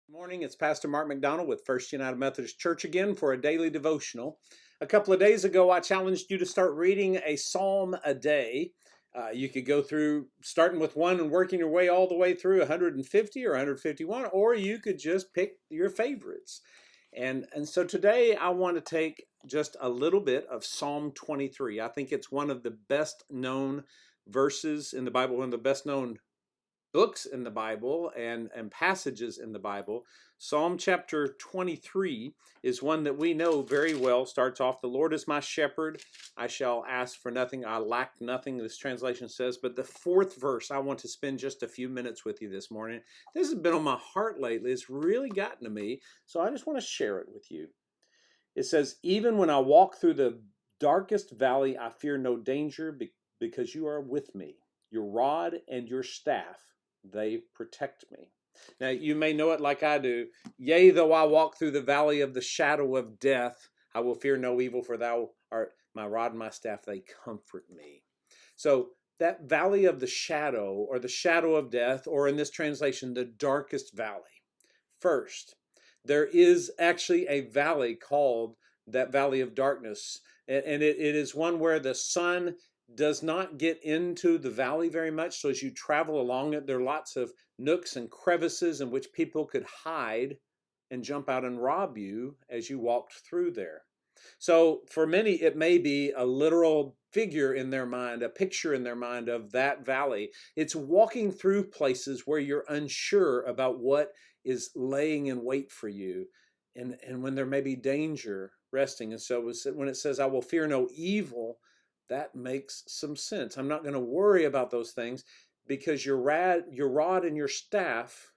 Good morning, it's Pastor Mark McDonald with First United Methodist Church again for a daily devotional. A couple of days ago, I challenged you to start reading a psalm a day. You could go through starting with one and working your way all the way through 150 or 151, or you could just pick your favorites. And so today I want to take just a little bit of Psalm 23. I think it's one of the best known verses in the Bible, one of the best known books in the Bible and passages in the Bible. Psalm chapter 23 is one that we know very well. Starts off, "The Lord is my shepherd, I shall ask for nothing, I lack nothing," this translation says. But the fourth verse, I want to spend just a few minutes with you this morning. This has been on my heart lately. It's really gotten to me, so I just want to share it with you. It says, "Even when I walk through the darkest valley, I fear no danger because you are with me. Your rod and your staff, they protect me." Now, you may know it like I do. "Yea, though I walk through the valley of the shadow of death, I will fear no evil, for thou art my rod and my staff, they comfort me." So that valley of the shadow, or the shadow of death, or in this translation, the darkest valley. First, there is actually a valley called that valley of darkness. And it is one where the sun does not get into the valley very much. So as you travel along it, there are lots of nooks and crevices in which people could hide and jump out and rob you as you walked through there. So for many, it may be a literal figure in their mind, a picture in their mind of that valley. It's walking through places where you're unsure about what is laying in wait for you, and when there may be danger resting. And so when it says, "I will fear no evil," that makes some sense. I'm not going to worry about those things because your rod and your staff,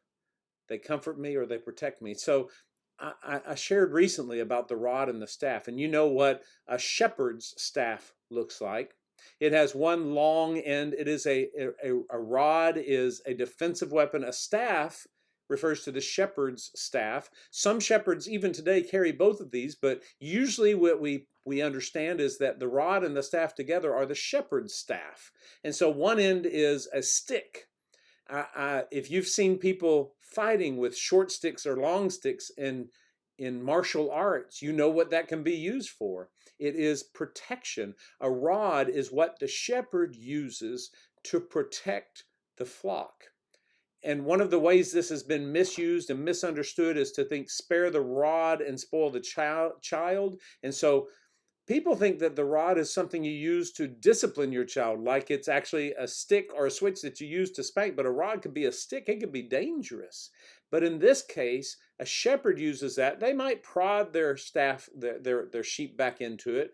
they comfort me or they protect me. So I shared recently about the rod and the staff, and you know what a shepherd's staff looks like. It has one long end. It is a rod is a defensive weapon. A staff refers to the shepherd's staff. Some shepherds even today carry both of these, but usually what we understand is that the rod and the staff together are the shepherd's staff. And so one end is a stick. If you've seen people fighting with short sticks or long sticks in martial arts, you know what that can be used for. It is protection. A rod is what the shepherd uses to protect the flock. And one of the ways this has been misused and misunderstood is to think, spare the rod and spoil the child. And so people think that the rod is something you use to discipline your child, like it's actually a stick or a switch that you use to spank, but a rod could be a stick. It could be dangerous. But in this case, a shepherd uses that. They might prod their staff, their sheep back into it,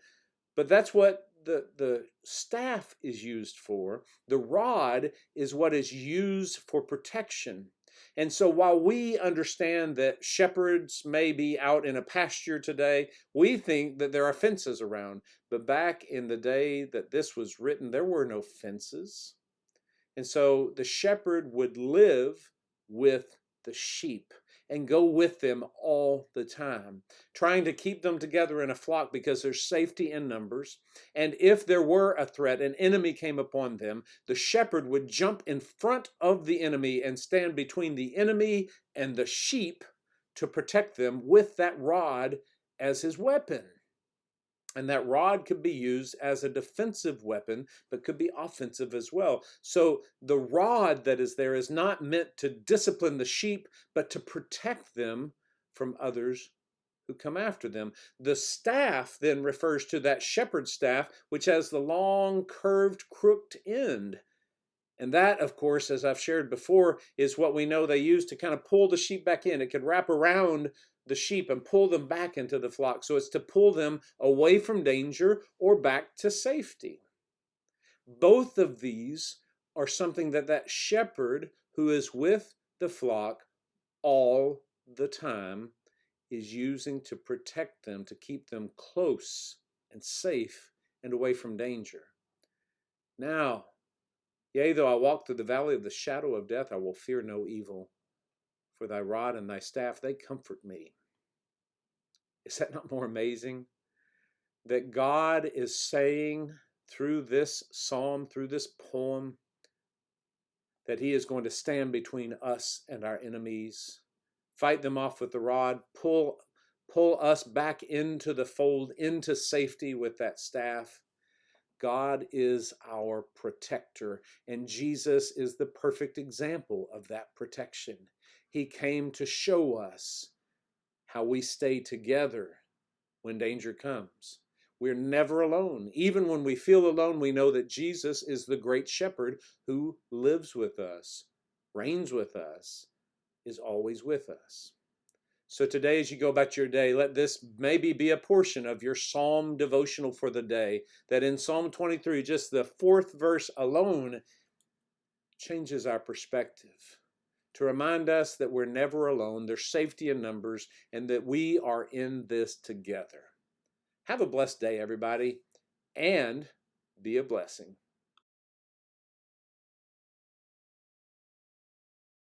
but that's what the staff is used for. The rod is what is used for protection. And so while we understand that shepherds may be out in a pasture today, we think that there are fences around. But back in the day that this was written, there were no fences. And so the shepherd would live with the sheep and go with them all the time, trying to keep them together in a flock because there's safety in numbers. And if there were a threat, an enemy came upon them, the shepherd would jump in front of the enemy and stand between the enemy and the sheep to protect them with that rod as his weapon. And that rod could be used as a defensive weapon, but could be offensive as well. So the rod that is there is not meant to discipline the sheep, but to protect them from others who come after them. The staff then refers to that shepherd's staff, which has the long, curved, crooked end. And that, of course, as I've shared before, is what we know they use to kind of pull the sheep back in. It could wrap around the sheep and pull them back into the flock. So it's to pull them away from danger or back to safety. Both of these are something that shepherd who is with the flock all the time is using to protect them, to keep them close and safe and away from danger. Now, "Yea, though I walk through the valley of the shadow of death, I will fear no evil, for thy rod and thy staff, they comfort me." Is that not more amazing? That God is saying through this psalm, through this poem, that he is going to stand between us and our enemies, fight them off with the rod, pull us back into the fold, into safety with that staff. God is our protector, and Jesus is the perfect example of that protection. He came to show us how we stay together when danger comes. We're never alone. Even when we feel alone, we know that Jesus is the great shepherd who lives with us, reigns with us, is always with us. So today, as you go about your day, let this maybe be a portion of your Psalm devotional for the day, that in Psalm 23, just the 4th verse alone changes our perspective to remind us that we're never alone, there's safety in numbers, and that we are in this together. Have a blessed day, everybody, and be a blessing.